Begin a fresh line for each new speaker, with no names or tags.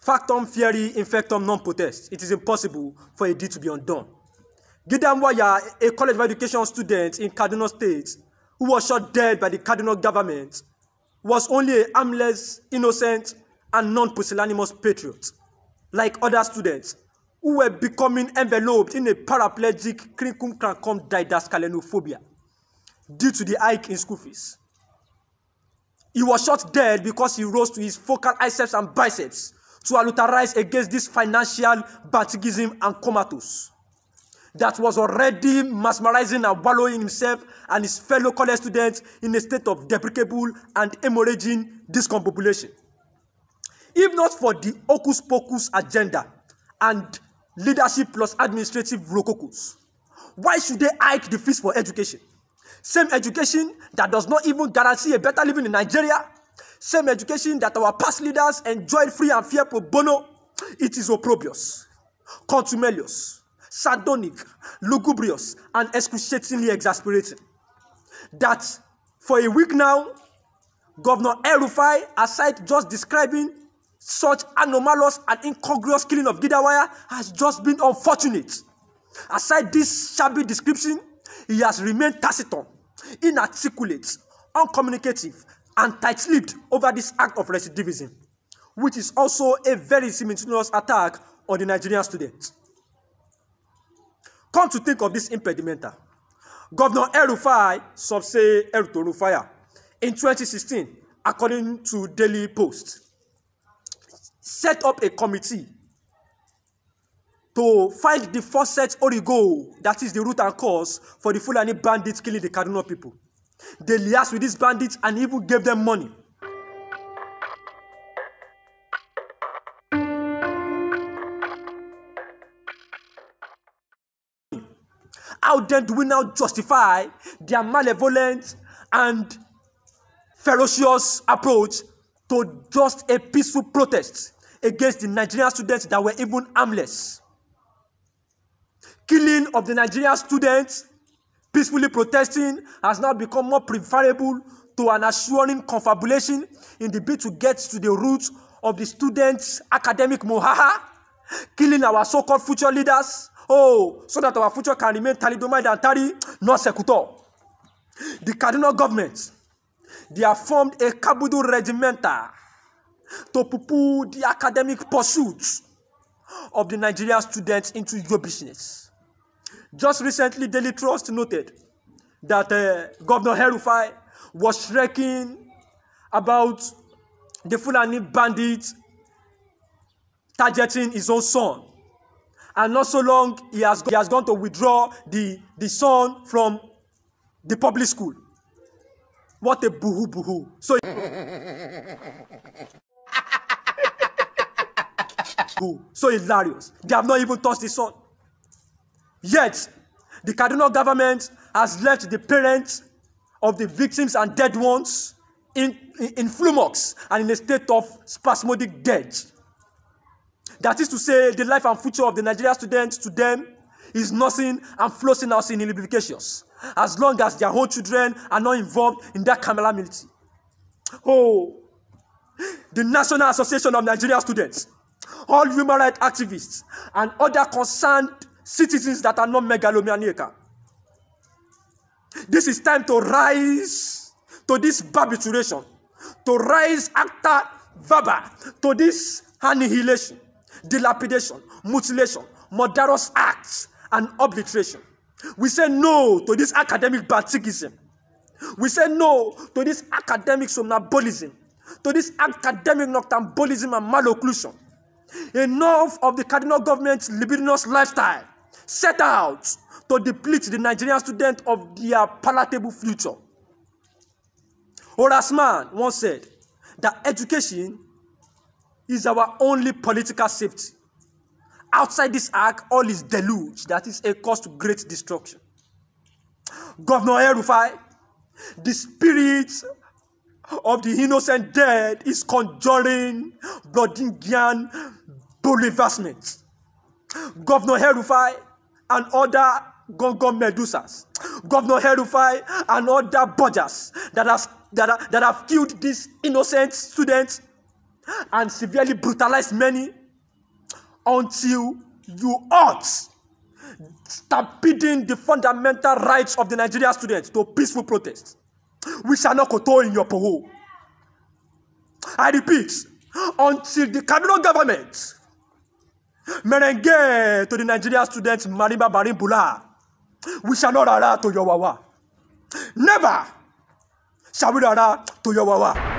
Factum fieri infectum non potest. It is impossible for a deed to be undone. Gideon Waya, a College of Education student in Kaduna State, who was shot dead by the Kaduna government, was only a harmless, innocent, and non-pusillanimous patriot, like other students, who were becoming enveloped in a paraplegic crinkum-crankum didascalenophobia due to the hike in school fees. He was shot dead because he rose to his focal biceps and biceps to alluterize against this financial bantigism and comatose that was already mesmerizing and wallowing himself and his fellow college students in a state of deprecable and hemorrhaging discombobulation. If not for the hocus pocus agenda and leadership plus administrative rococo's, why should they hike the fees for education? Same education that does not even guarantee a better living in Nigeria. Same education that our past leaders enjoyed free and fair pro bono. It is opprobrious, contumelious, sardonic, lugubrious, and excruciatingly exasperating that for a week now, Governor El-Rufai, aside just describing such anomalous and incongruous killing of Gidawaya, has just been unfortunate. Aside this shabby description, he has remained taciturn, inarticulate, uncommunicative, and tight-lipped over this act of recidivism, which is also a very simultaneous attack on the Nigerian students. Come to think of this impedimenta, Governor El-Rufai, Subsay El-Rufai, in 2016, according to Daily Post, set up a committee to find the faucet origo, that is the root and cause for the Fulani bandits killing the Kaduna people. They liaised with these bandits and even gave them money. How then do we now justify their malevolent and ferocious approach to just a peaceful protest against the Nigerian students that were even harmless? Killing of the Nigerian students peacefully protesting has now become more preferable to an assuring confabulation in the bid to get to the roots of the students' academic mohaha, killing our so-called future leaders, so that our future can remain thalidomide and tari, not secutor. The Kaduna government, they have formed a kabudu regimenta to poo-poo the academic pursuits of the Nigerian students into your business. Just recently, Daily Trust noted that Governor El-Rufai was shrieking about the Fulani bandits targeting his own son. And not so long, he has gone to withdraw the son from the public school. What a boo-hoo. So hilarious. They have not even touched the son. Yet, the Kaduna government has left the parents of the victims and dead ones in flummox and in a state of spasmodic death. That is to say, the life and future of the Nigerian students to them is nothing and floating out in implications, as long as their own children are not involved in that calamity. The National Association of Nigerian Students, all human rights activists, and other concerned citizens that are not megalomaniacal. This is time to rise to this barbitration, to rise acta verba to this annihilation, dilapidation, mutilation, murderous acts, and obliteration. We say no to this academic bantigism. We say no to this academic somnambulism, to this academic noctambulism and malocclusion. Enough of the Kaduna government's libidinous lifestyle set out to deplete the Nigerian student of their palatable future. Horace Mann once said that education is our only political safety. Outside this act, all is deluge that is a cause to great destruction. Governor El-Rufai, the spirit of the innocent dead is conjuring Bloodingian bouleversement. Governor El-Rufai and other Gongon Medusas, Governor El-Rufai and other bodgers that have killed these innocent students and severely brutalize many until you halt stampeding the fundamental rights of the Nigerian students to peaceful protest. We shall not kowtow in your parole. I repeat, until the Kaduna government merengue to the Nigerian students Marimba Barimbula, we shall not rara to your wawa. Never shall we rara to your wawa.